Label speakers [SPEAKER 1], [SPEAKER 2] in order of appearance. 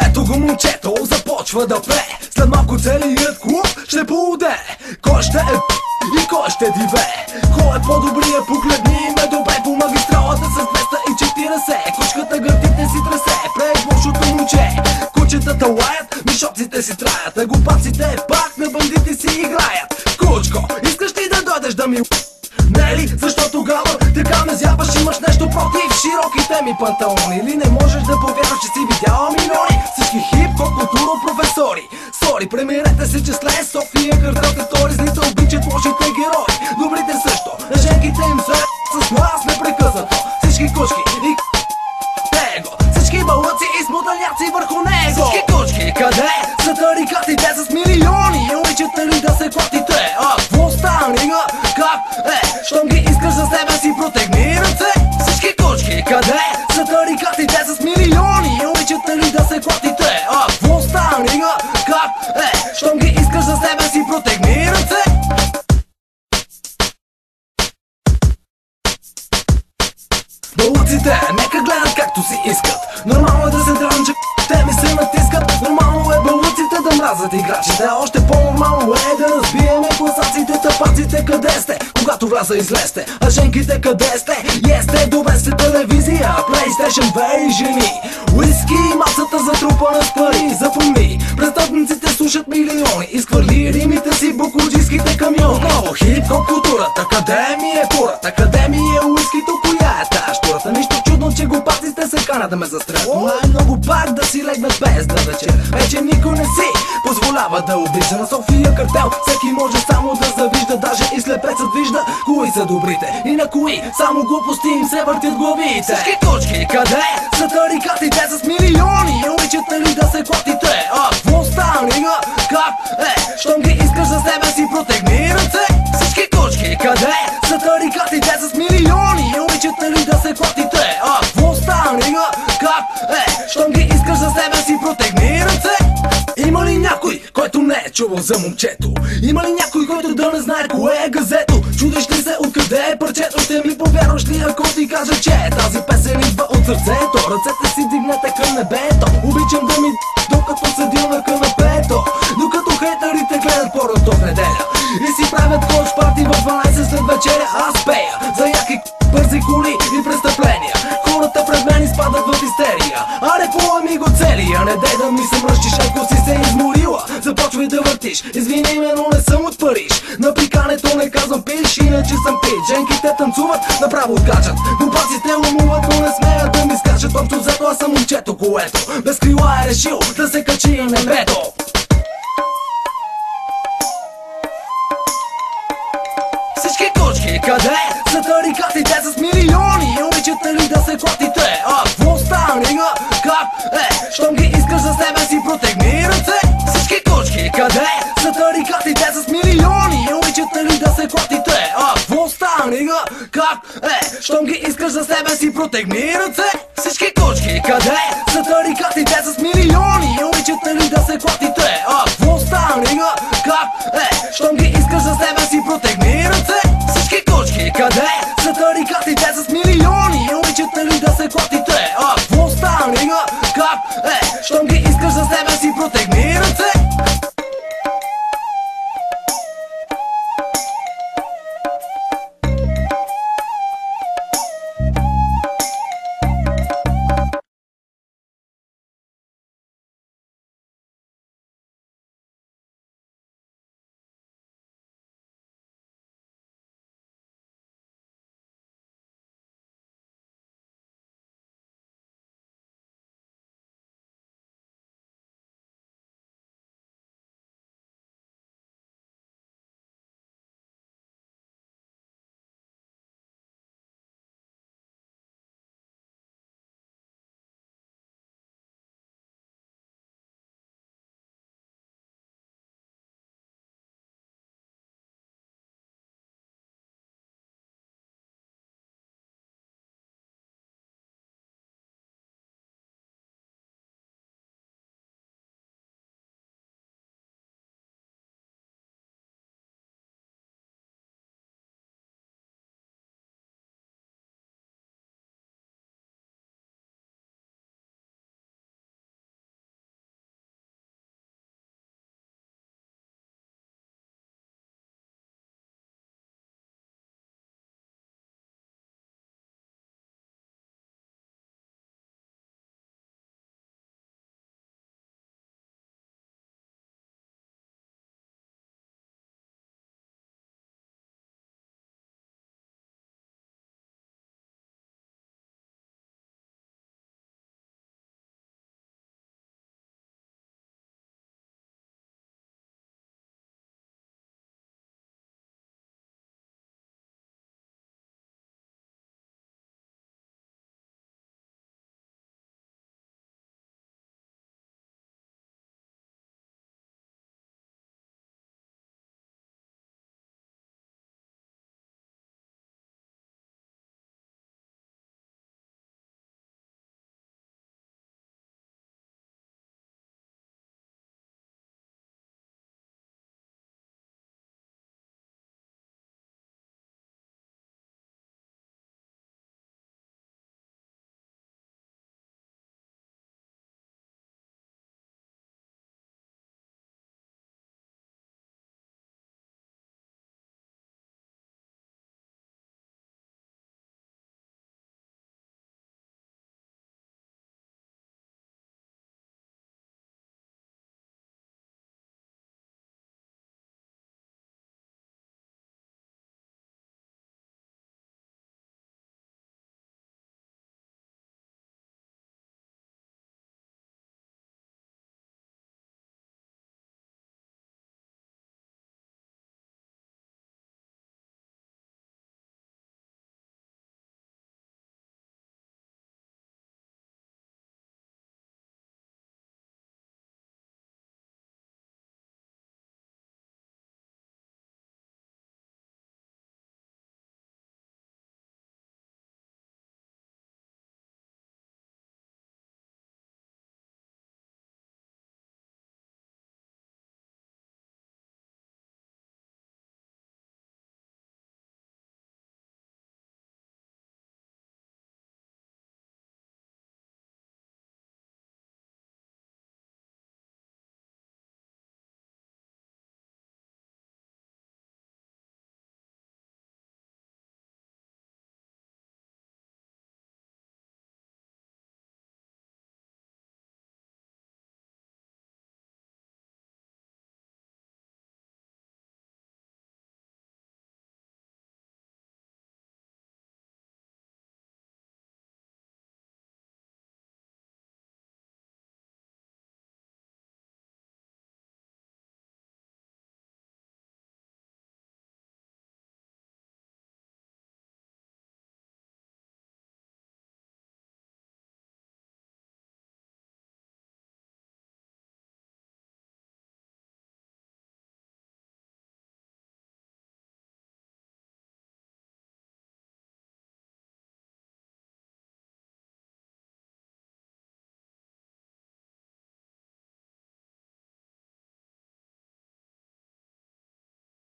[SPEAKER 1] Ето го момчето, започва да пее. След малко целият клуб ще поуде. Кой ще е и кой ще дивее? Кой е по-добрия, погледни ме добре. По магистралата с 240. Кучката гърдите си тресе пред лошото момче. Кучетата лаят, мишоците си траят, а глупаците пак на бандити си играят. Кучко, искаш ли да дойдеш да ми не ли? Защо тогава така ме зябаш? Имаш нещо против широките ми панталони? Или не можеш да повярваш, че си видяла милиони? Всички хип-хоп култура професори. Сори, премирете се, че след София картелка втори злите обичат лошите герои. Добрите също, на женките им се с нас непрекъснато. Всички кучки и него, всички балъци и смутаняци върху него. Всички кучки, къде са тарикатите с милиони? Обичате ли да се клатите? Какво стане? Как е? Щом ги искаш за себе си, протегни ръце. Всички кучки, къде са тарикатите с милиони? Обичате ли да се клатите? Какво стане? Как е? Щом ги искаш за себе си, протегни ръце. Балъците нека гледат както си искат. Нормално е да се дрънчат, че те ми се натискат. Нормално е балъците да мразят играчите. Още по-нормално е да разбиеме класаците. Тъпаците къде сте, когато вляза излезте? А женките къде сте? Есте, добре сте телевизия, PlayStation 2 и жени. Уиски и масата затрупана с пари. Запомни, престъпниците слушат милиони. Изхвърли римите си буклуджийските камиони. Отново хип-хоп културата, къде ми е курата? Къде ми е уискито, коя е тая штурата? Нищо чудно, че глупаците се канат да ме застрелят. Най-много пак да си легнат без да вечер. Вече никой не си позволява да обича. На София картел всеки може само да завижда. Даже и слепецът вижда кои са добрите и на кои само глупости им се въртят главите. Всички кучки, къде са тарикатите с милиони? Обичате ли да се клатите? Какво стане? Как е? Щом ги искаш за себе си, протегни ръце. Всички кучки, къде са тарикатите с милиони? Обичате ли да се клатите? Какво стане? Как е? Щом ги искаш за себе си, протегни ръце. Има ли някой, който не е чувал за момчето? Има ли някой, който да не знае кое е газето? Чудиш ли се откъде е парчето? Ще ми повярваш ли, ако ти кажа, че тази песен идва от сърцето? Ръцете си дигнете към небето. Обичам да ми докато седя на канапето. Докато хейтерите гледат порното в неделя и си правят коч парти в 12 след вечеря. Аз пея за яки бързи коли и престъпления. Хората пред мен изпадат в истерия. Аре по-ми го цели, а не дей да ми се мръщиш, ако си се изморила. Започвай да въртиш, извини ме, но не съм от Париж. На прикането не казвам пиш, иначе съм пич. Женките танцуват, направо откачат. Глупаците умуват, но не смеят да ми скачат. Общо взето аз съм момчето, което без крила е решил да се качи на небето. Всички кучки, къде са тарикатите с милиони? Обичате ли да се клатите? Какво стане? Как е? Щом ги искаш за себе си, протегни ръце. Всички кучки, къде са тарикатите с милиони? Обичате ли да се клатите? Какво стане? Как е? Щом ги искаш за себе си, протегни ръце. Всички кучки, къде са тарикатите с милиони?